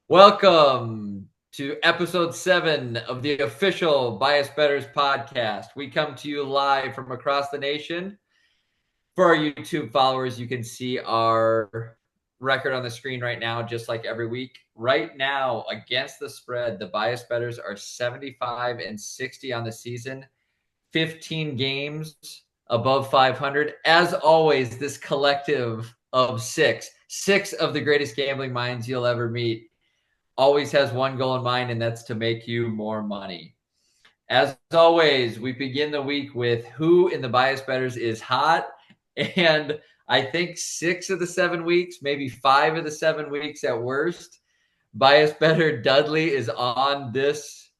Welcome to episode 7 of the official Bias Bettors podcast. We come to you live from across the nation. For our YouTube followers, you can see our record on the screen right now, just like every week. Right now, against the spread, the Bias Bettors are 75-60 on the season, 15 games above 500. As always, this collective of six of the greatest gambling minds you'll ever meet, always has one goal in mind, and that's to make you more money. As always, we begin the week with who in the Bias Bettors is hot. And I think 6 of the 7 weeks, maybe 5 of the 7 weeks at worst, Bias Better Dudley is on this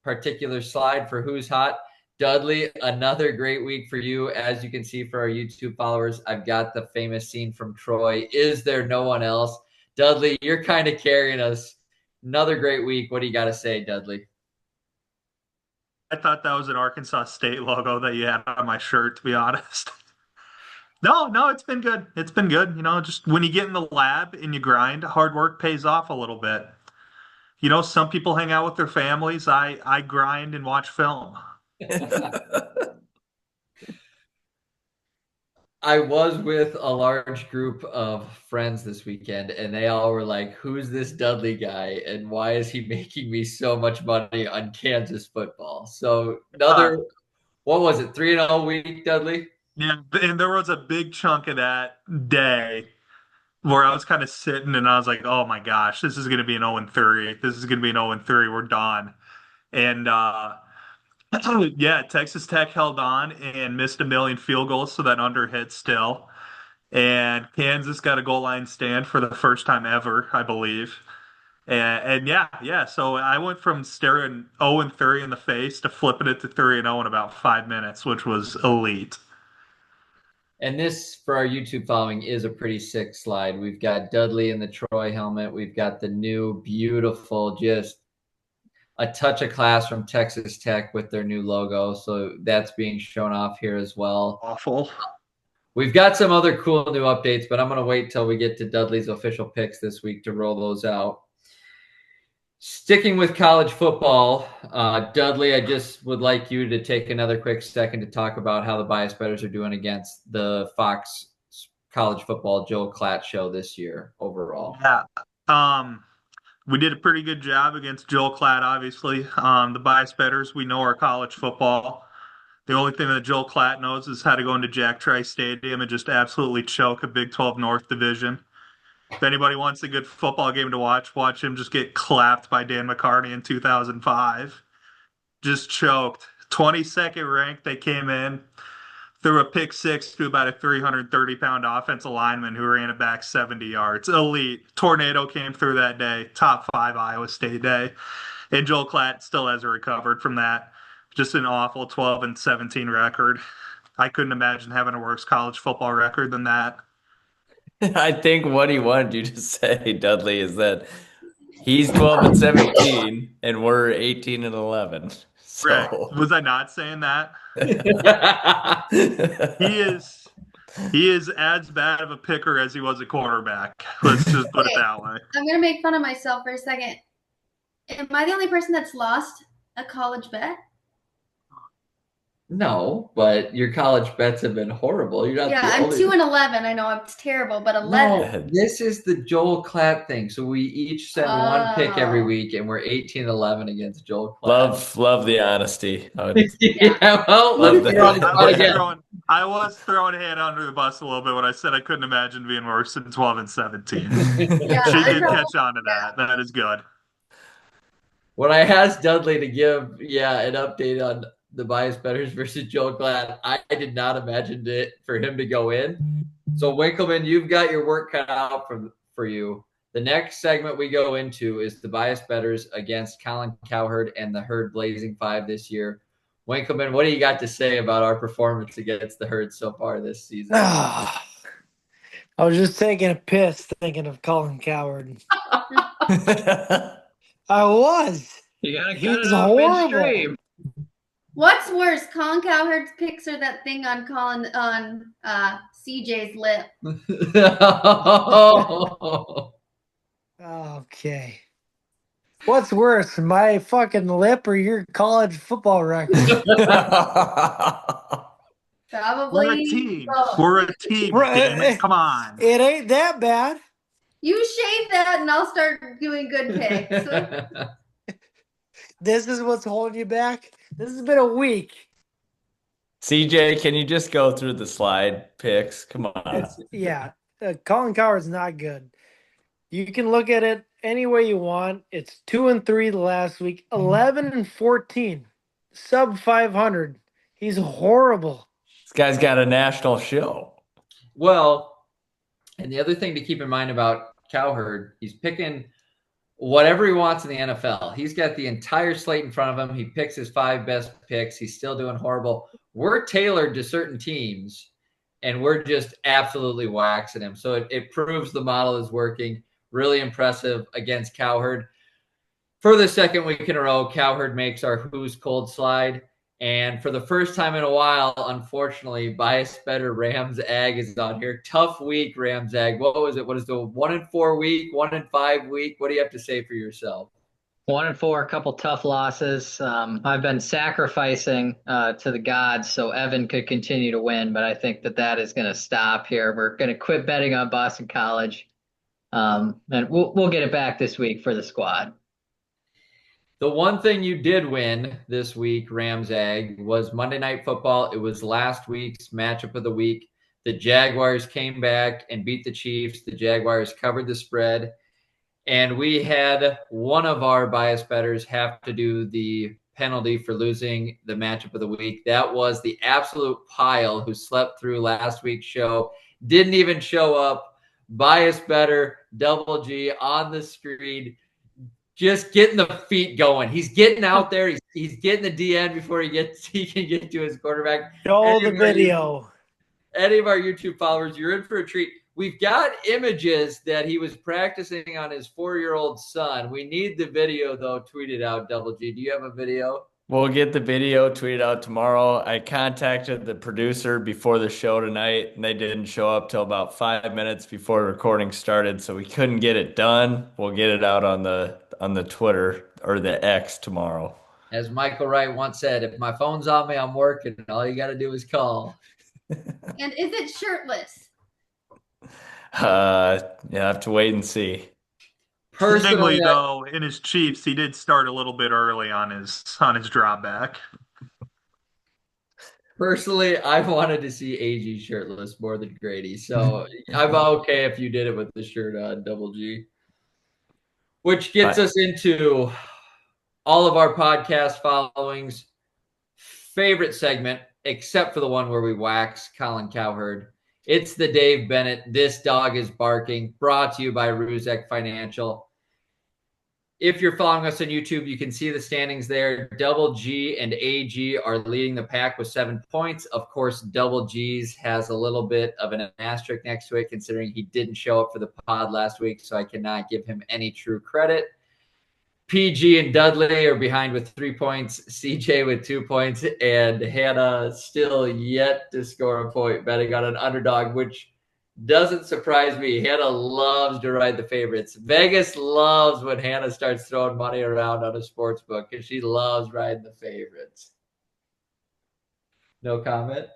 particular slide for who's hot. Dudley, another great week for you. As you can see for our YouTube followers, I've got the famous scene from Troy. Is there no one else? Dudley, you're kind of carrying us. Another great week. What do you got to say, Dudley? I thought that was an Arkansas State logo that you had on my shirt, to be honest. No, it's been good. It's been good. Just when you get in the lab and you grind, hard work pays off a little bit. Some people hang out with their families. I grind and watch film. I was with a large group of friends this weekend, and they all were like, "Who's this Dudley guy, and why is he making me so much money on Kansas football?" So Uh, another, what was it, 3-0 week, Dudley? yeah, and there was a big chunk of that day where I was kind of sitting and I was like, "Oh my gosh, this is going to be an 0-3. This is going to be an 0-3. We're done." And yeah, Texas Tech held on and missed a million field goals, so that under hit still. And Kansas got a goal line stand for the first time ever, I believe. And yeah. So I went from staring 0-3 in the face to flipping it to 3-0 in about 5 minutes, which was elite. And this, for our YouTube following, is a pretty sick slide. We've got Dudley in the Troy helmet. We've got the new, beautiful, just a touch of class from Texas Tech with their new logo. So that's being shown off here as well. Awful. We've got some other cool new updates, but I'm going to wait till we get to Dudley's official picks this week to roll those out. Sticking with college football, Dudley, I just would like you to take another quick second to talk about how the Bias Bettors are doing against the Fox College Football Joe Klatt show this year overall. Yeah. Um, we did a pretty good job against Joel Klatt, obviously. The bias betters, we know our college football. The only thing that Joel Klatt knows is how to go into Jack Trice Stadium and just absolutely choke a Big 12 North division. If anybody wants a good football game to watch him just get clapped by Dan McCartney in 2005. Just choked. 22nd ranked, they came in, threw a pick six to about a 330-pound offensive lineman who ran it back 70 yards. Elite. Tornado came through that day. Top 5 Iowa State day. And Joel Klatt still hasn't recovered from that. Just an awful 12-17 record. I couldn't imagine having a worse college football record than that. I think what he wanted you to say, Dudley, is that he's 12-17 and we're 18-11. Rick, So was I not saying that? He is he is as bad of a picker as he was a quarterback. Let's just put it Okay, that way. I'm gonna make fun of myself for a second. Am I the only person that's lost a college bet? No, but your college bets have been horrible. You're not Yeah, the I'm only. 2-11. I know it's terrible, but 11. No, this is the Joel Klatt thing. So we each send one pick every Oh. week, and we're 18-11 against Joel Klatt. love the honesty. Yeah, well, Love let's that. throw on the I spot was again. throwing a hand under the bus a little bit when I said I couldn't imagine being worse than 12-17. Yeah, She I did know. catch on to that. That is good. When I asked Dudley to give, an update on the Bias Bettors versus Joel Klatt, I did not imagine it for him to go in. So Winkleman, you've got your work cut out for you. The next segment we go into is the Bias Bettors against Colin Cowherd and the Herd Blazing Five this year. Winkleman, what do you got to say about our performance against the Herd so far this season? I was just taking a piss thinking of Colin Coward. I was. You gotta He cut was it off horrible. midstream. What's worse, Colin Cowherd's picks or that thing on CJ's lip? Okay. What's worse, my fucking lip or your college football record? Probably We're a team. both. We're a team, damn it. Come on. It ain't that bad. You shave that and I'll start doing good picks. This is what's holding you back. This has been a week. CJ, can you just go through the slide picks? Come on. Colin Coward's not good. You can look at it any way you want. It's 2-3 the last week, 11-14, sub 500. He's horrible. This guy's got a national show. Well, and the other thing to keep in mind about Cowherd, he's picking whatever he wants in the NFL. He's got the entire slate in front of him. He picks his 5 best picks. He's still doing horrible. We're tailored to certain teams, and we're just absolutely waxing him. So it proves the model is working. Really impressive against Cowherd. For the second week in a row, Cowherd makes our Who's Cold slide. And for the first time in a while, unfortunately, Bias Better Rams Ag is on here. Tough week, Rams Ag. What was it? What is the 1-4 week, 1-5 week? What do you have to say for yourself? 1-4, a couple tough losses. I've been sacrificing to the gods so Evan could continue to win, but I think that is going to stop here. We're going to quit betting on Boston College, and we'll get it back this week for the squad. The one thing you did win this week, Rams Ag, was Monday Night Football. It was last week's matchup of the week. The Jaguars came back and beat the Chiefs. The Jaguars covered the spread. And we had one of our bias bettors have to do the penalty for losing the matchup of the week. That was the absolute pile who slept through last week's show, didn't even show up. Bias better, Double G on the screen, just getting the feet going. He's getting out there. He's getting the DN before he can get to his quarterback. Show the video. Any of our YouTube followers, you're in for a treat. We've got images that he was practicing on his 4-year-old son. We need the video, though. Tweet it out, Double G. Do you have a video? We'll get the video tweeted out tomorrow. I contacted the producer before the show tonight, and they didn't show up till about 5 minutes before recording started, so we couldn't get it done. We'll get it out on the Twitter or the X tomorrow. As Michael Wright once said, if my phone's on me, I'm working. All you got to do is call. And is it shirtless? You have to wait and see. Personally, though, in his Chiefs, he did start a little bit early on his drop back. Personally, I wanted to see AG shirtless more than Grady, so I'm okay if you did it with the shirt on, Double G. Which gets us into all of our podcast followings' favorite segment, except for the one where we wax Colin Cowherd. It's the Dave Bennett, This Dog is Barking, brought to you by Ruzek Financial. If you're following us on YouTube, you can see the standings there. Double G and AG are leading the pack with 7 points. Of course, Double G's has a little bit of an asterisk next to it, considering he didn't show up for the pod last week, so I cannot give him any true credit. PG and Dudley are behind with 3 points, CJ with 2 points, and Hannah still yet to score a point betting on an underdog, which doesn't surprise me. Hannah loves to ride the favorites. Vegas loves when Hannah starts throwing money around on a sports book because she loves riding the favorites. No comment?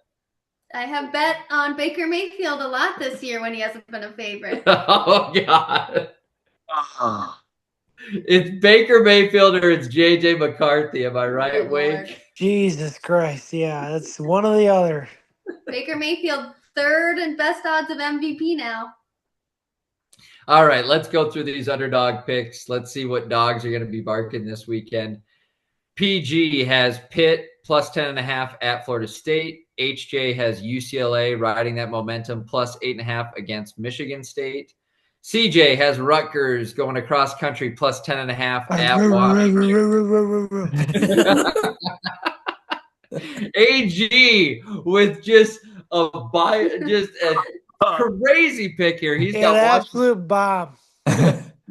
I have bet on Baker Mayfield a lot this year when he hasn't been a favorite. Oh, God. It's Baker Mayfield or it's JJ McCarthy. Am I right, Wake? Jesus Christ. Yeah, that's one or the other. Baker Mayfield, third and best odds of MVP now. All right, let's go through these underdog picks. Let's see what dogs are going to be barking this weekend. PG has Pitt plus 10.5 at Florida State. HJ has UCLA riding that momentum plus 8.5 against Michigan State. CJ has Rutgers going across country plus 10.5 at Washington. AG with just a crazy pick here. He's got an absolute bomb.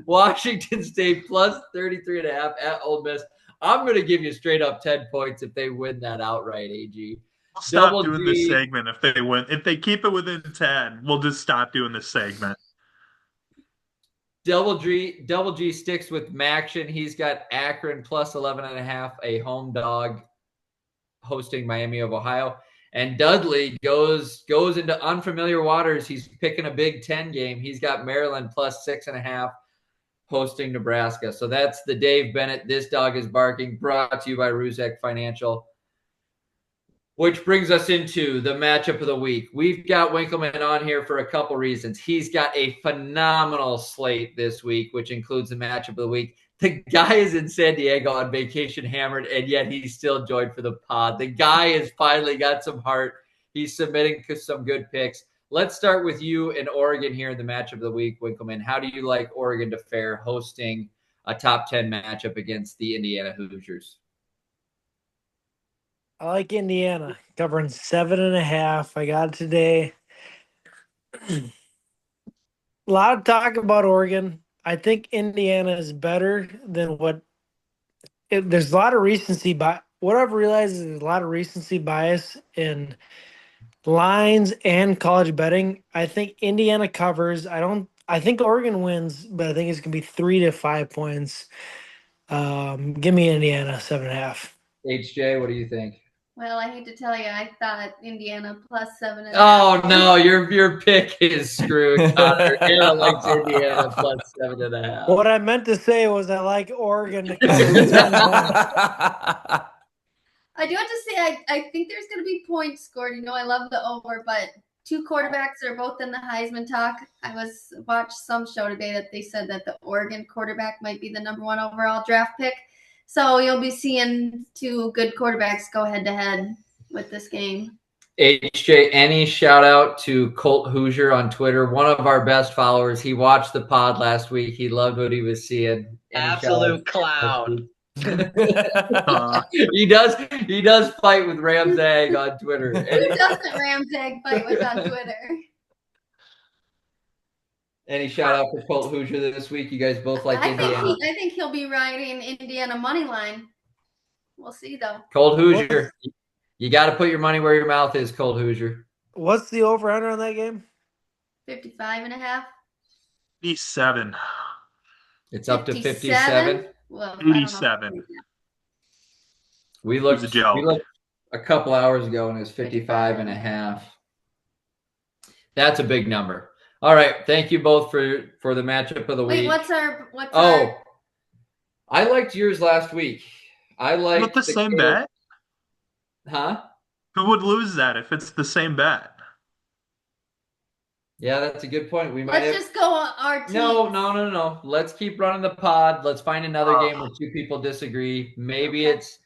Washington State plus 33.5 at Ole Miss. I'm going to give you straight up 10 points if they win that outright, AG. We'll stop Double doing G, this segment if they win. If they keep it within 10, we'll just stop doing this segment. Double G sticks with Maction. He's got Akron plus 11.5, a home dog hosting Miami of Ohio. And Dudley goes into unfamiliar waters. He's picking a Big Ten game. He's got Maryland plus 6.5 hosting Nebraska. So that's the Dave Bennett This Dog is Barking, brought to you by Ruzek Financial. Which brings us into the matchup of the week. We've got Winkleman on here for a couple reasons. He's got a phenomenal slate this week, which includes the matchup of the week. The guy is in San Diego on vacation hammered, and yet he's still joined for the pod. The guy has finally got some heart. He's submitting some good picks. Let's start with you in Oregon here in the matchup of the week, Winkleman. How do you like Oregon to fare hosting a top 10 matchup against the Indiana Hoosiers? I like Indiana covering 7.5. I got it today. A lot of talk about Oregon. I think Indiana is better than there's a lot of recency bias. What I've realized is there's a lot of recency bias in lines and college betting. I think Indiana covers. I think Oregon wins, but I think it's gonna be 3 to 5 points. Give me Indiana 7.5. HJ, what do you think? Well, I hate to tell you, I thought Indiana plus 7.5. Oh no, your pick is screwed, Connor. Anna likes Indiana plus 7.5. What I meant to say was I like Oregon to cover 10 points. I do have to say, I think there's going to be points scored. I love the over, but two quarterbacks are both in the Heisman talk. I watched some show today that they said that the Oregon quarterback might be the #1 overall draft pick. So you'll be seeing two good quarterbacks go head-to-head with this game. HJ, any shout out to Colt Hoosier on Twitter, one of our best followers. He watched the pod last week. He loved what he was seeing. Absolute clown. He does fight with Ramzag on Twitter. Who doesn't Ramzag fight with on Twitter? Any shout out for Colt Hoosier this week? You guys both like Indiana. I think he'll be riding Indiana money line. We'll see though. Colt Hoosier. You got to put your money where your mouth is, Colt Hoosier. What's the over-under on that game? 55.5. 57. It's up to 57. Well, 87. We looked a couple hours ago and it was 55.5. That's a big number. All right. Thank you both for the matchup of the week. Wait, what's our I liked yours last week. I liked Not the same bet? Huh? Who would lose that if it's the same bet? Yeah, that's a good point. Let's just go our team. No. Let's keep running the pod. Let's find another game where two people disagree. Maybe it's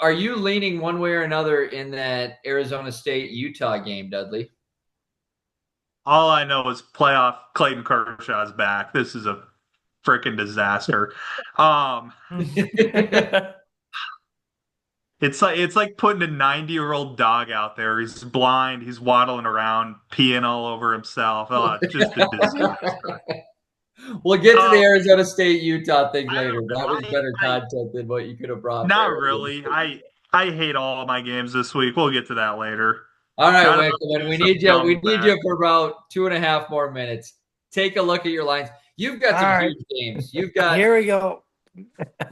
are you leaning one way or another in that Arizona State Utah game, Dudley? All I know is playoff Clayton Kershaw's back. This is a freaking disaster. It's like putting a 90-year-old dog out there. He's blind. He's waddling around, peeing all over himself. Oh, it's just a disaster. We'll get to the Arizona State Utah thing later. That was better content than what you could have brought. Not really. I hate all of my games this week. We'll get to that later. All right, Winkleman, we need you. We need you for about 2.5 more minutes. Take a look at your lines. You've got some huge games. You've got. Here we go.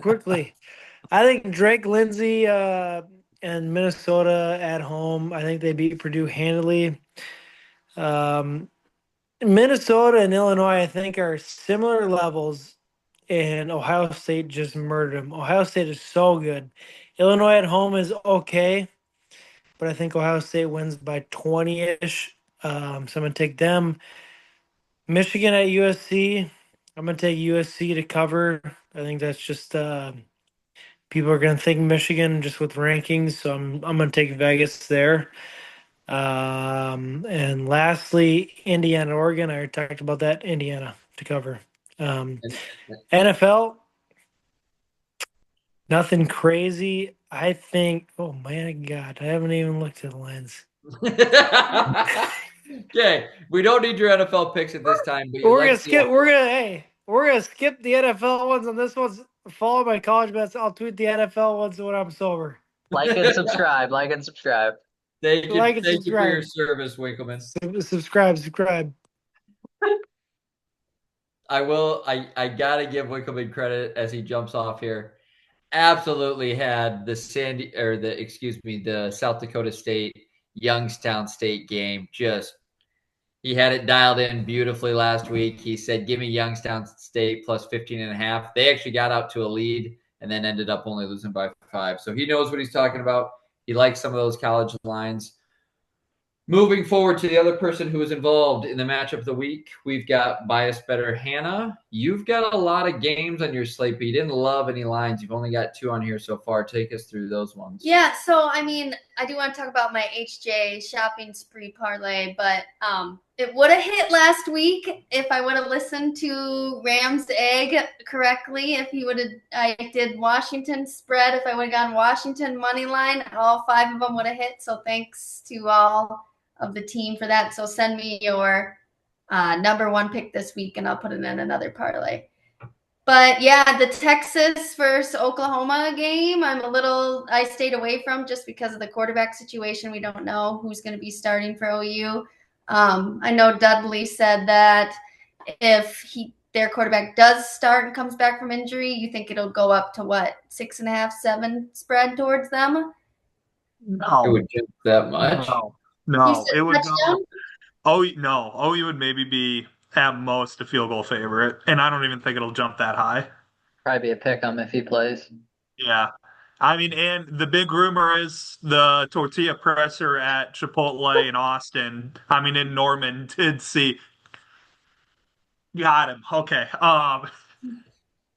Quickly, I think Drake Lindsay and Minnesota at home. I think they beat Purdue handily. Minnesota and Illinois, I think, are similar levels, and Ohio State just murdered them. Ohio State is so good. Illinois at home is okay, but I think Ohio State wins by 20-ish. So I'm going to take them. Michigan at USC. I'm going to take USC to cover. I think that's just people are going to think Michigan just with rankings, so I'm going to take Vegas there. And lastly, Indiana, Oregon. I already talked about that. Indiana to cover. NFL, nothing crazy. I think. Oh my God, I haven't even looked at the lines. Okay, we don't need your NFL picks at this time. But we're gonna skip the NFL ones on this one Follow my college bets. I'll tweet the NFL once when I'm sober. Like and subscribe. Like and subscribe. Thank you, Like and thank you for your subscribe. service, Winkleman. Subscribe. I gotta give Winkleman credit as he jumps off here. Absolutely had the South Dakota State Youngstown State game. He had it dialed in beautifully last week. He said, give me Youngstown State plus 15.5. They actually got out to a lead and then ended up only losing by 5. So he knows what he's talking about. He likes some of those college lines. Moving forward to the other person who was involved in the matchup of the week, we've got Bias Better Hannah. You've got a lot of games on your slate, but you didn't love any lines. You've only got 2 on here so far. Take us through those ones. Yeah, so I mean, I do want to talk about my HJ shopping spree parlay, but it would have hit last week if I would have listened to Rams Egg correctly. I did Washington spread. If I would have gone Washington money line, all 5 of them would have hit. So thanks to all of the team for that. So send me your number 1 pick this week, and I'll put it in another parlay. But yeah, the Texas versus Oklahoma game, I stayed away from just because of the quarterback situation. We don't know who's going to be starting for OU. I know Dudley said that if their quarterback does start and comes back from injury, you think it'll go up to what, 6.5, 7 spread towards them? No. It would jump that much? No. It would touchdown? go. Oh, no. OU would maybe be at most a field goal favorite, and I don't even think it'll jump that high. Probably be a pick 'em if he plays. Yeah. I mean, and the big rumor is the tortilla presser at Chipotle in Austin. I mean, in Norman did see. Got him. Okay.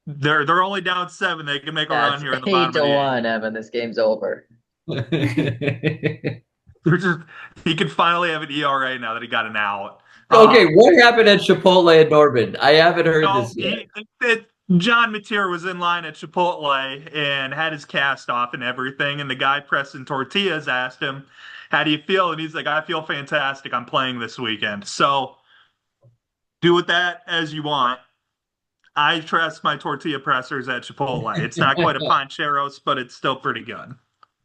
They're only down 7. They can make a run here in the bottom of the 8-1, Evan. This game's over. They're just he can finally have an ERA now that he got an out. Okay, what happened at Chipotle in Norman? I haven't heard this yet. John Mateer was in line at Chipotle and had his cast off and everything, and the guy pressing tortillas asked him, "How do you feel?" And he's like, "I feel fantastic. I'm playing this weekend." So do with that as you want. I trust my tortilla pressers at Chipotle. It's not quite a Pancheros, but it's still pretty good.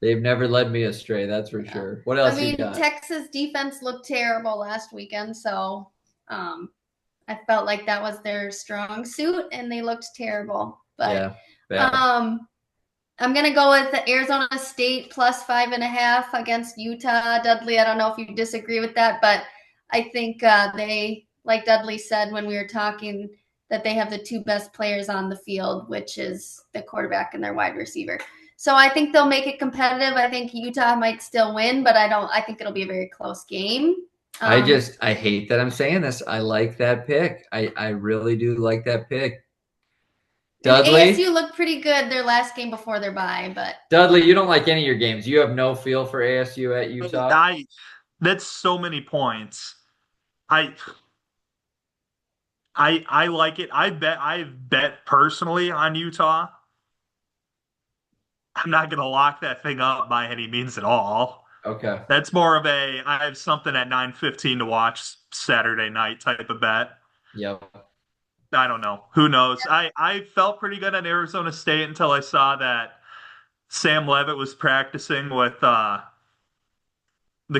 They've never led me astray, that's for sure. What else you got? Texas defense looked terrible last weekend, so I felt like that was their strong suit, and they looked terrible. But I'm gonna go with the Arizona State plus 5.5 against Utah. Dudley, I don't know if you disagree with that, but I think they, like Dudley said when we were talking, that they have the 2 best players on the field, which is the quarterback and their wide receiver. So I think they'll make it competitive. I think Utah might still win, but I think it'll be a very close game. I hate that I'm saying this. I like that pick. I really do like that pick. Dudley? ASU looked pretty good their last game before their bye, but Dudley, you don't like any of your games. You have no feel for ASU at Utah? That's so many points. I like it. I've bet personally on Utah. I'm not going to lock that thing up by any means at all. Okay. That's more of I have something at 9:15 to watch Saturday night type of bet. Yep. I don't know. Who knows? I felt pretty good at Arizona State until I saw that Sam Levitt was practicing with the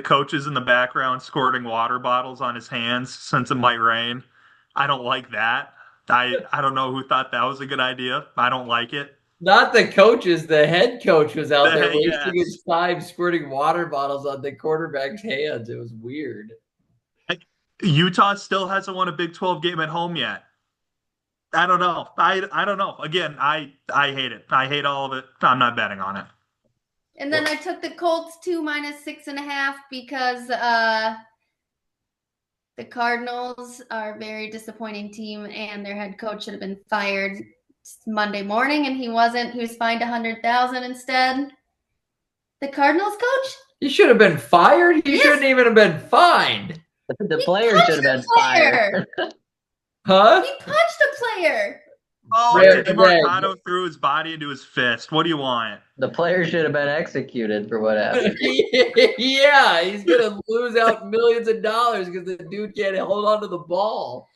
coaches in the background squirting water bottles on his hands since it might rain. I don't like that. I don't know who thought that was a good idea. I don't like it. Not the coaches. The head coach was out there wasting his time squirting water bottles on the quarterback's hands. It was weird. Utah still hasn't won a Big 12 game at home yet. I don't know. I don't know. Again, I hate it. I hate all of it. I'm not betting on it. And then I took the Colts 2 minus 6.5 because the Cardinals are a very disappointing team, and their head coach should have been fired Monday morning, and he wasn't. He was fined $100,000 instead. The Cardinals coach? He should have been fired. He shouldn't even have been fined. The players should have been fired. Huh? He punched a player. Oh, Mercado threw his body into his fist. What do you want? The player should have been executed for what happened. Yeah, he's gonna lose out millions of dollars because the dude can't hold on to the ball.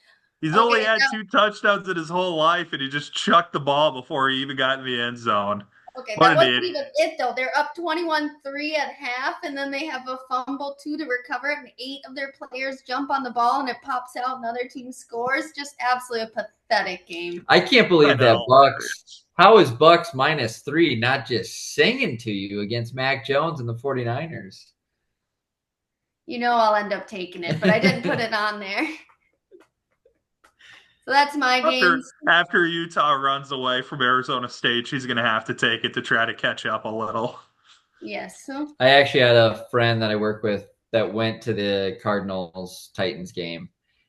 He's only Okay, had 2 touchdowns in his whole life, and he just chucked the ball before he even got in the end zone. okay, What that an wasn't idiot. even it though. They're up 21-3 at half, and then they have a fumble too to recover it, and 8 of their players jump on the ball, and it pops out, and the other team scores. Just absolutely a pathetic game. I can't I believe that know. Bucks. How is Bucks -3 not just singing to you against Mac Jones and the 49ers? You know I'll end up taking it, but I didn't put it on there. So that's my After games. after Utah runs away from Arizona State, she's going to have to take it to try to catch up a little. Yes. I actually had a friend that I work with that went to the Cardinals Titans game,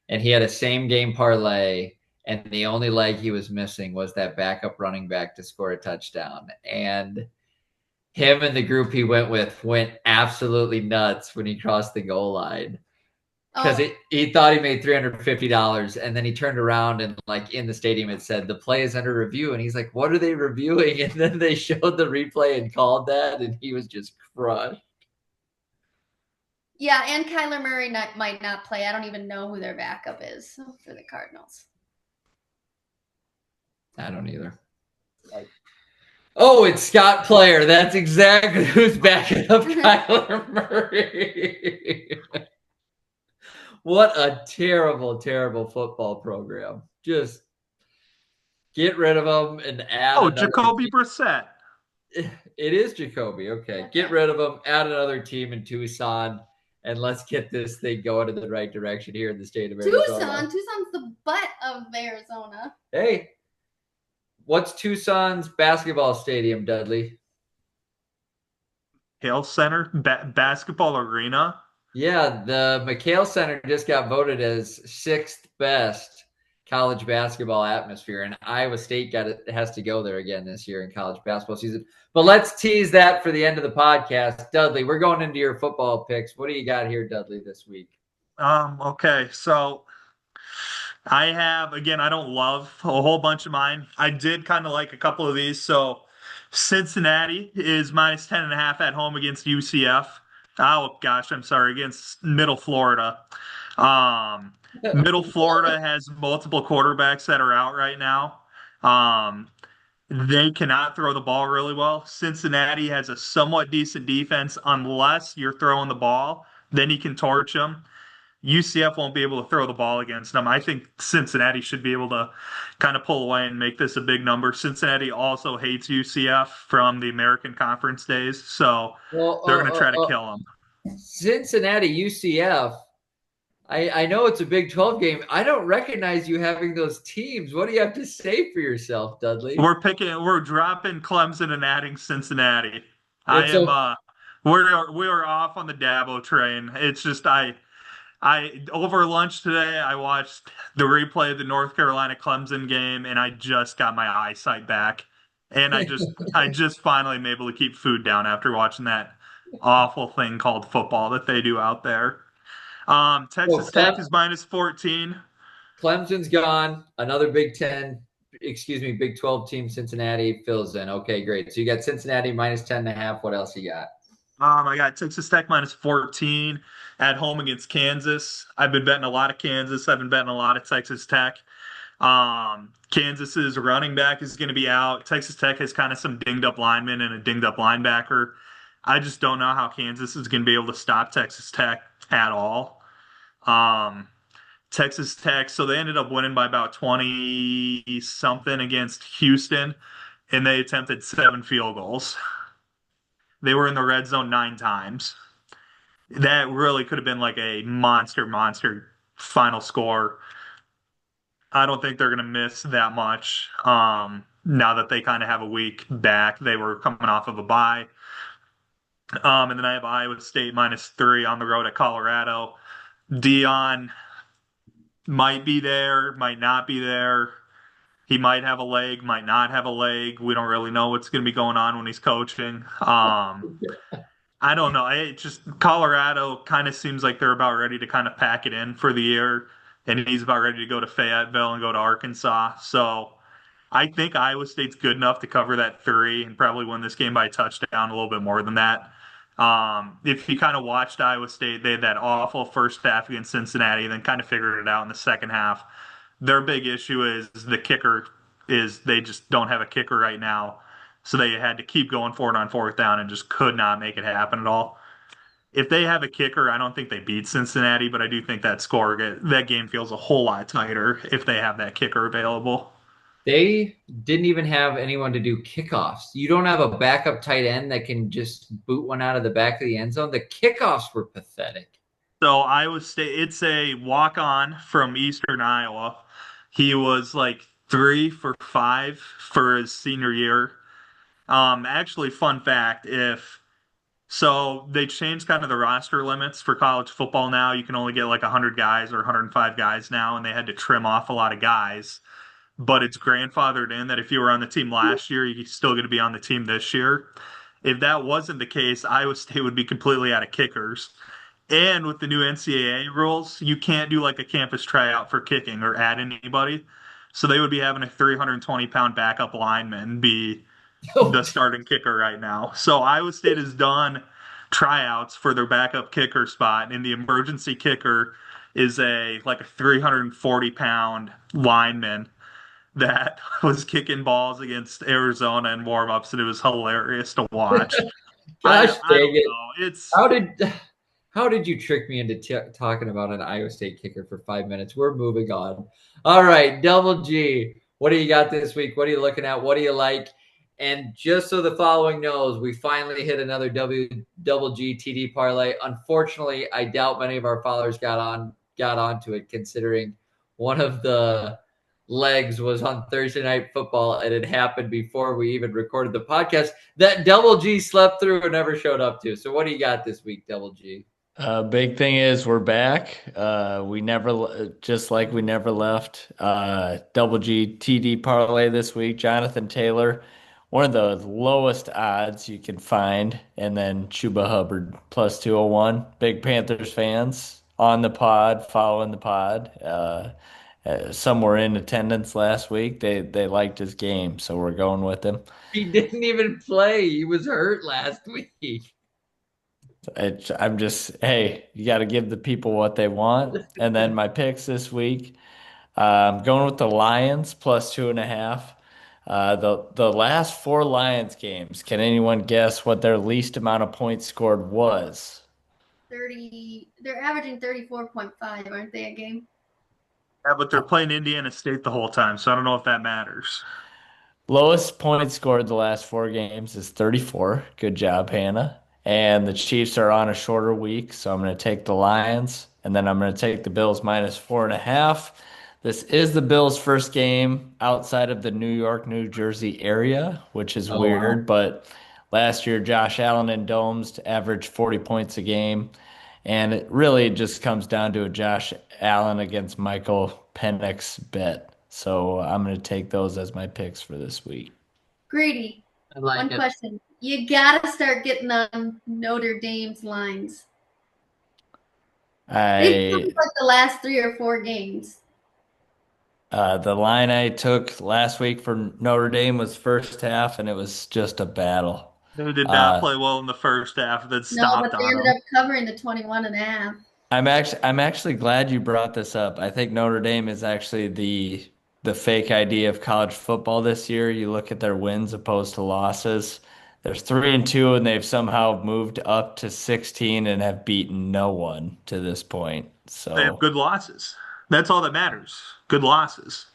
and he had a same game parlay, and the only leg he was missing was that backup running back to score a touchdown. And him and the group he went with went absolutely nuts when he crossed the goal line because Oh, he thought he made $350, and then he turned around and like in the stadium it said the play is under review, and he's like, "What are they reviewing?" And then they showed the replay and called that, and he was just crushed. yeah, and Kyler Murray might not play. I don't even know who their backup is for the Cardinals. I don't either. Oh, it's Scott Player. That's exactly who's backing up Kyler Murray. What a terrible, terrible football program. Just get rid of them and add Oh, another. Jacoby Brissett. It is Jacoby. Okay. Get rid of them, add another team in Tucson, and let's get this thing going in the right direction here in the state of Arizona. Tucson's the butt of Arizona. Hey, what's Tucson's basketball stadium, Dudley? Hale Center basketball arena. Yeah, the McHale Center just got voted as 6th best college basketball atmosphere, and Iowa State has to go there again this year in college basketball season. But let's tease that for the end of the podcast. Dudley, we're going into your football picks. What do you got here, Dudley, this week? Okay, so I have, again, I don't love a whole bunch of mine. I did kind of like a couple of these. So Cincinnati is -10.5 at home against UCF. Oh gosh, I'm sorry, against Middle Florida. Um, Middle Florida has multiple quarterbacks that are out right now. Um, they cannot throw the ball really well. Cincinnati has a somewhat decent defense unless you're throwing the ball. Then you can torch them. UCF won't be able to throw the ball against them. I think Cincinnati should be able to kind of pull away and make this a big number. Cincinnati also hates UCF from the American Conference days, so they're going to try to kill them. Cincinnati, UCF. I know it's a Big 12 game. I don't recognize you having those teams. What do you have to say for yourself, Dudley? We're dropping Clemson and adding Cincinnati. It's a We're off on the Dabo train. It's just I over lunch today I watched the replay of the North Carolina Clemson game and I just got my eyesight back. And I just finally am able to keep food down after watching that awful thing called football that they do out there. Texas Tech is -14. Clemson's gone. Another Big 12 team, Cincinnati fills in. Okay, great. So you got Cincinnati -10.5. What else you got? I got Texas Tech -14 at home against Kansas. I've been betting a lot of Kansas. I've been betting a lot of Texas Tech. Kansas's running back is going to be out. Texas Tech has kind of some dinged up linemen and a dinged up linebacker. I just don't know how Kansas is going to be able to stop Texas Tech at all. Texas Tech, so they ended up winning by about 20 something against Houston, and they attempted 7 field goals. They were in the red zone 9 times. That really could have been like a monster final score. I don't think they're going to miss that much. Now that they kind of have a week back, they were coming off of a bye. And then I have Iowa State -3 on the road at Colorado. Dion might be there, might not be there. He might have a leg, might not have a leg. We don't really know what's going to be going on when he's coaching. I don't know. It just Colorado kind of seems like they're about ready to kind of pack it in for the year, and he's about ready to go to Fayetteville and go to Arkansas. So I think Iowa State's good enough to cover that 3 and probably win this game by a touchdown, a little bit more than that. If you kind of watched Iowa State, they had that awful first half against Cincinnati, then kind of figured it out in the second half. Their big issue is the kicker is they just don't have a kicker right now. So they had to keep going for it on fourth down and just could not make it happen at all. If they have a kicker, I don't think they beat Cincinnati, but I do think that game feels a whole lot tighter if they have that kicker available. They didn't even have anyone to do kickoffs. You don't have a backup tight end that can just boot one out of the back of the end zone. The kickoffs were pathetic. So Iowa State, it's a walk on from Eastern Iowa. He was like 3 for 5 for his senior year. Actually, fun fact, if so they changed kind of the roster limits for college football now. You can only get like 100 guys or 105 guys now, and they had to trim off a lot of guys. But it's grandfathered in that if you were on the team last year, you're still going to be on the team this year. If that wasn't the case, Iowa State would be completely out of kickers. And with the new NCAA rules, you can't do like a campus tryout for kicking or add anybody. So they would be having a 320-pound backup lineman be the starting kicker right now. So Iowa State has done tryouts for their backup kicker spot, and the emergency kicker is a 340-pound lineman that was kicking balls against Arizona in warmups, and it was hilarious to watch. Gosh I dang don't it. know. It's How did you trick me into talking about an Iowa State kicker for 5 minutes? We're moving on. All right, Double G, what do you got this week? What are you looking at? What do you like? And just so the following knows, we finally hit another Double G TD parlay. Unfortunately, I doubt many of our followers got onto it, considering one of the legs was on Thursday Night Football, and it happened before we even recorded the podcast that Double G slept through and never showed up to. So what do you got this week, Double G? Big thing is we're back. We never, just like we never left. Double G TD parlay this week. Jonathan Taylor, one of the lowest odds you can find, and then Chuba Hubbard plus 201. Big Panthers fans on the pod, following the pod. Some were in attendance last week. They liked his game, so we're going with him. He didn't even play. He was hurt last week. I'm just, hey, you got to give the people what they want. And then my picks this week, I'm going with the Lions plus 2.5. The last four Lions games, can anyone guess what their least amount of points scored was? 30. They're averaging 34.5, aren't they, a game? Yeah, but they're playing Indiana State the whole time, so I don't know if that matters. Lowest points scored the last four games is 34. Good job, Hannah. And the Chiefs are on a shorter week, so I'm going to take the Lions, and then I'm going to take the Bills minus 4.5. This is the Bills' first game outside of the New York, New Jersey area, which is weird, Wow. but last year Josh Allen in domes averaged 40 points a game, and it really just comes down to a Josh Allen against Michael Penix bet. So I'm going to take those as my picks for this week. Grady, I like one it. question. You gotta start getting on Notre Dame's lines. They've covered like the last 3 or 4 games. The line I took last week for Notre Dame was first half, and it was just a battle. They did not play well in the first half. That No, but stopped they on ended them. up covering the 21.5. I'm actually glad you brought this up. I think Notre Dame is actually the fake idea of college football this year. You look at their wins opposed to losses. They're 3-2, and they've somehow moved up to 16 and have beaten no one to this point. They have So good losses. That's all that matters. Good losses.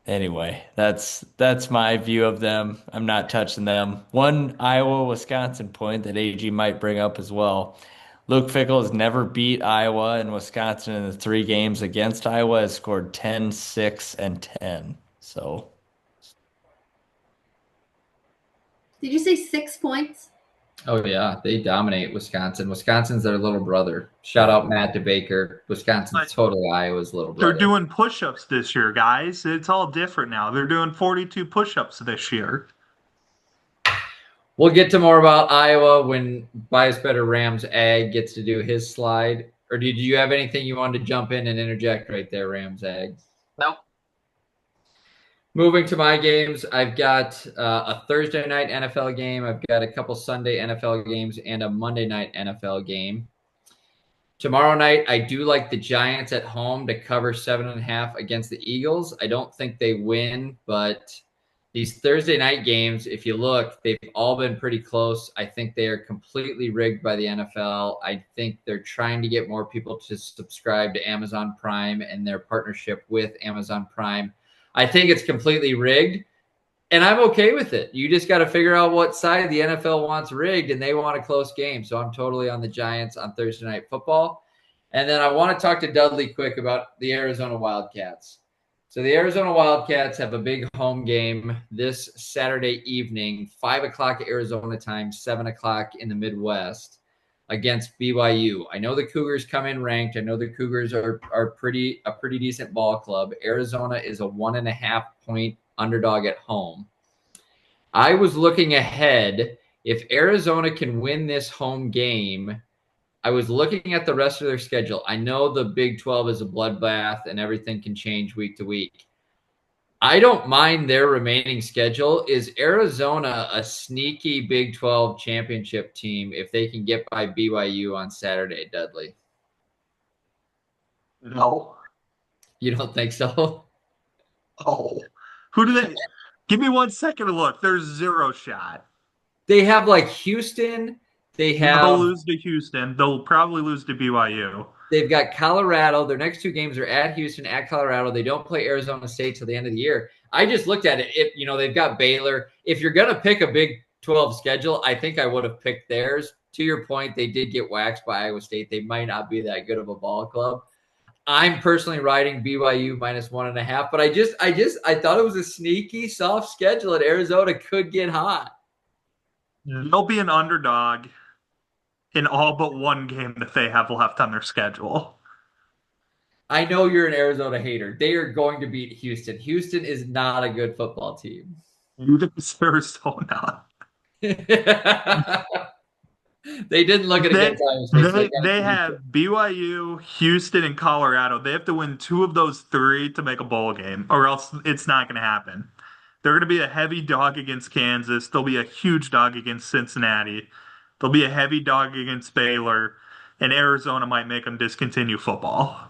anyway, that's my view of them. I'm not touching them. One Iowa Wisconsin point that AG might bring up as well. Luke Fickell has never beat Iowa, and Wisconsin in the 3 games against Iowa has scored 10, 6, and 10. So Did you say 6 points? Oh yeah, they dominate Wisconsin. Wisconsin's their little brother. Shout out Matt DeBaker. Wisconsin's But totally Iowa's little they're brother. doing push-ups this year, guys. It's all different now. They're doing 42 push-ups this year. We'll get to more about Iowa when Bias Better Rams Ag gets to do his slide. Or did you have anything you wanted to jump in and interject right there, Rams Ag? Nope. Moving to my games, I've got a Thursday night NFL game. I've got a couple Sunday NFL games and a Monday night NFL game. Tomorrow night, I do like the Giants at home to cover 7.5 against the Eagles. I don't think they win, but these Thursday night games, if you look, they've all been pretty close. I think they are completely rigged by the NFL. I think they're trying to get more people to subscribe to Amazon Prime and their partnership with Amazon Prime. I think it's completely rigged. And I'm okay with it. You just got to figure out what side the NFL wants rigged, and they want a close game. So I'm totally on the Giants on Thursday Night Football. And then I want to talk to Dudley quick about the Arizona Wildcats. So the Arizona Wildcats have a big home game this Saturday evening, 5 o'clock Arizona time, 7 o'clock in the Midwest against BYU. I know the Cougars come in ranked. I know the Cougars are a pretty decent ball club. Arizona is a 1.5 point underdog at home. I was looking ahead. If Arizona can win this home game, I was looking at the rest of their schedule. I know the Big 12 is a bloodbath and everything can change week to week. I don't mind their remaining schedule. Is Arizona a sneaky Big 12 championship team if they can get by BYU on Saturday, Dudley? No. You don't think so? Oh. Who do they give me 1 second to look? There's zero shot. They have like Houston. They'll lose to Houston. They'll probably lose to BYU. They've got Colorado. Their next two games are at Houston, at Colorado. They don't play Arizona State till the end of the year. I just looked at it. They've got Baylor. If you're going to pick a Big 12 schedule, I think I would have picked theirs. To your point, they did get waxed by Iowa State. They might not be that good of a ball club. I'm personally riding BYU minus 1.5, but I thought it was a sneaky soft schedule and Arizona could get hot. They'll be an underdog in all but one game that they have left on their schedule. I know you're an Arizona hater. They are going to beat Houston. Houston is not a good football team. You think it's Arizona? They didn't look at it against Iowa State. They have BYU, Houston, and Colorado. They have to win two of those three to make a bowl game, or else it's not going to happen. They're going to be a heavy dog against Kansas. They'll be a huge dog against Cincinnati. They'll be a heavy dog against Baylor, and Arizona might make them discontinue football.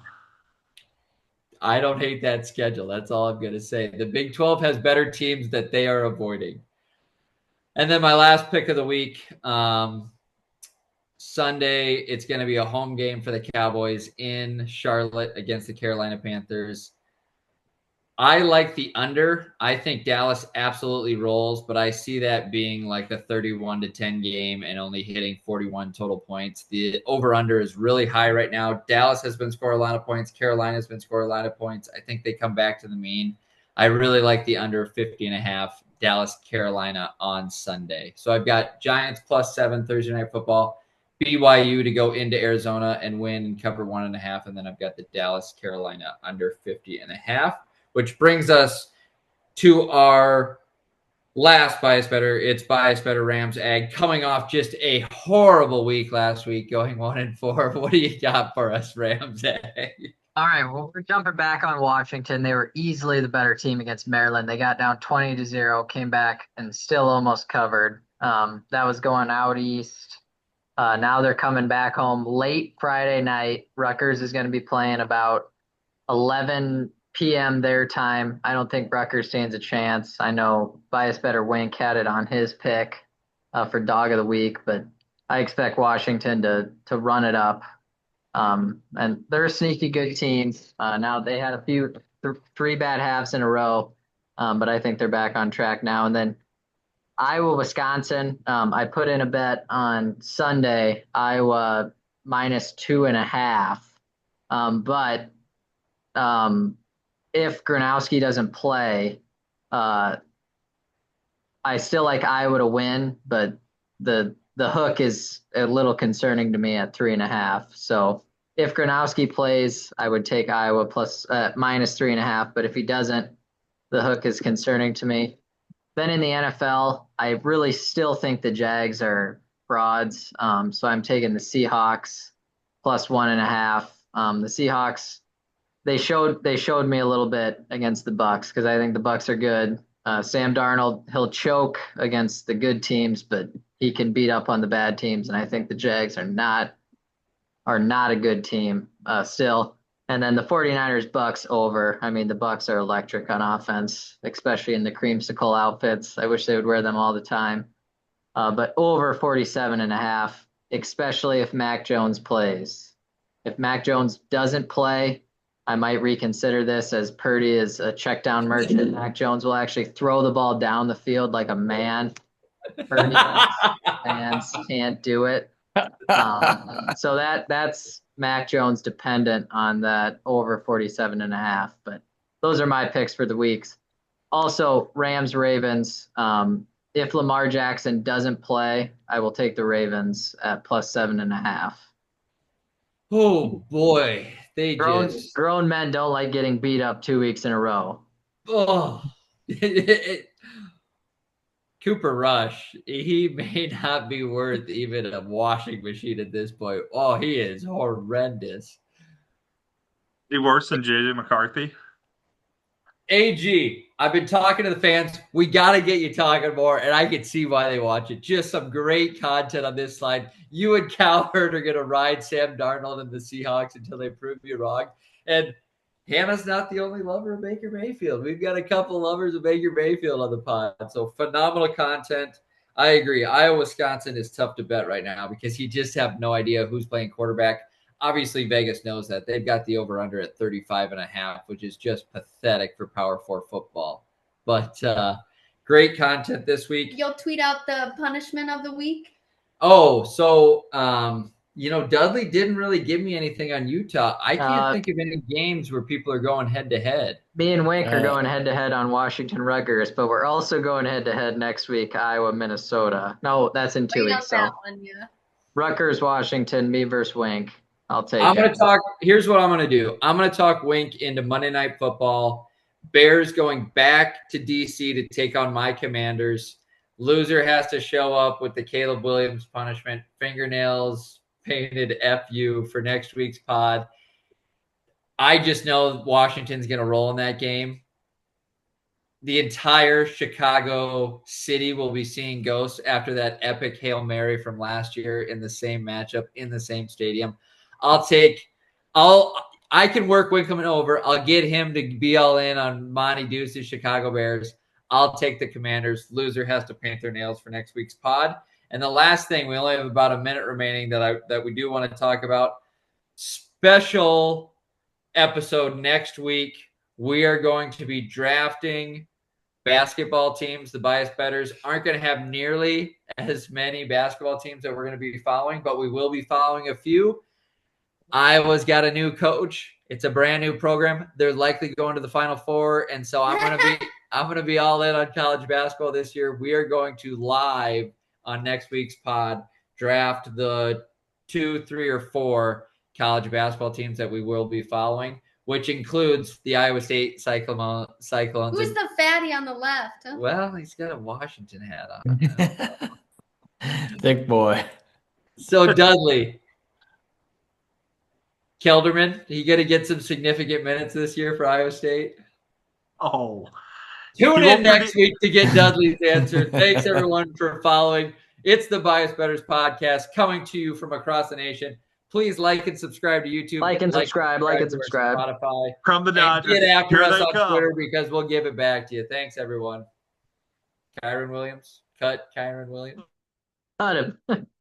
I don't hate that schedule. That's all I'm going to say. The Big 12 has better teams that they are avoiding. And then my last pick of the week, Sunday, it's going to be a home game for the Cowboys in Charlotte against the Carolina Panthers. I like the under. I think Dallas absolutely rolls, but I see that being like a 31-10 game and only hitting 41 total points. The over-under is really high right now. Dallas has been scoring a lot of points. Carolina has been scoring a lot of points. I think they come back to the mean. I really like the under 50.5 Dallas, Carolina on Sunday. So I've got Giants +7 Thursday Night Football, BYU to go into Arizona and win and cover 1.5, and then I've got the Dallas, Carolina under 50.5. Which brings us to our last bias better. It's bias better Rams Ag, coming off just a horrible week last week, going 1-4. What do you got for us, Rams Ag? All right, well, we're jumping back on Washington. They were easily the better team against Maryland. They got down 20-0, came back and still almost covered. That was going out east. Now they're coming back home late Friday night. Rutgers is going to be playing about 11 p.m. their time. I don't think Rutgers stands a chance. I know Bias Better Wink had it on his pick for Dog of the Week, but I expect Washington to run it up. And they're a sneaky good team. Now they had a few three bad halves in a row, but I think they're back on track now. And then Iowa, Wisconsin. I put in a bet on Sunday, Iowa -2.5. But if Gronowski doesn't play, I still like Iowa to win, but the hook is a little concerning to me at 3.5. So if Gronowski plays, I would take Iowa -3.5. But if he doesn't, the hook is concerning to me. Then in the NFL, I really still think the Jags are frauds. So I'm taking the Seahawks +1.5. The Seahawks, they showed me a little bit against the Bucks because I think the Bucks are good. Sam Darnold, he'll choke against the good teams, but he can beat up on the bad teams, and I think the Jags are not are not a good team still. And then the 49ers Bucks over. I mean, the Bucks are electric on offense, especially in the creamsicle outfits. I wish they would wear them all the time. But over 47.5, especially if Mac Jones plays. If Mac Jones doesn't play, I might reconsider this, as Purdy is a check down merchant. Mac Jones will actually throw the ball down the field like a man. Purdy fans can't do it. So that's Mac Jones dependent on that over 47.5. But those are my picks for the weeks. Also, Rams, Ravens. If Lamar Jackson doesn't play, I will take the Ravens at plus 7.5. Oh boy, they just Grown men don't like getting beat up 2 weeks in a row. Cooper Rush, he may not be worth even a washing machine at this point. Oh, he is horrendous. He worse than JJ McCarthy. AG, I've been talking to the fans. We got to get you talking more, and I can see why they watch it. Just some great content on this slide. You and Cowherd are going to ride Sam Darnold and the Seahawks until they prove you wrong. And Hannah's not the only lover of Baker Mayfield. We've got a couple lovers of Baker Mayfield on the pod. So phenomenal content. I agree. Iowa, Wisconsin is tough to bet right now because you just have no idea who's playing quarterback. Obviously, Vegas knows that. They've got the over-under at 35.5, which is just pathetic for Power 4 football. But great content this week. You'll tweet out the punishment of the week? Oh, so, Dudley didn't really give me anything on Utah. I can't think of any games where people are going head-to-head. Me and Wink are going head-to-head on Washington Rutgers, but we're also going head-to-head next week, Iowa, Minnesota. No, that's in 2 weeks. So yeah. Rutgers, Washington, me versus Wink. I'll take it. I'm going to talk. Here's what I'm going to do. I'm going to talk Wink into Monday Night Football. Bears going back to D.C. to take on my Commanders. Loser has to show up with the Caleb Williams punishment, fingernails painted FU for next week's pod. I just know Washington's going to roll in that game. The entire Chicago city will be seeing ghosts after that epic Hail Mary from last year in the same matchup in the same stadium. I can work Wickham over. I'll get him to be all in on Monty Deuce's Chicago Bears. I'll take the Commanders. Loser has to paint their nails for next week's pod. And the last thing, we only have about a minute remaining that we do want to talk about. Special episode next week. We are going to be drafting basketball teams. The Bias Bettors aren't going to have nearly as many basketball teams that we're going to be following, but we will be following a few. Iowa's got a new coach. It's a brand new program. They're likely going to the Final Four, and so I'm going to be all in on college basketball this year. We are going to live on next week's pod draft the 2, 3, or 4 college basketball teams that we will be following, which includes the Iowa State Cyclones. Who's the fatty on the left? Huh? Well, he's got a Washington hat on. Thick boy. So Dudley. Kelderman, he going to get some significant minutes this year for Iowa State? Oh. Tune in next week to get Dudley's answer. Thanks, everyone, for following. It's the Bias Bettors podcast coming to you from across the nation. Please like and subscribe to YouTube. Like and subscribe. Spotify. From the Dodgers. Get after Here us they on come. Twitter because we'll give it back to you. Thanks, everyone. Kyron Williams. Cut Kyron Williams. Got him.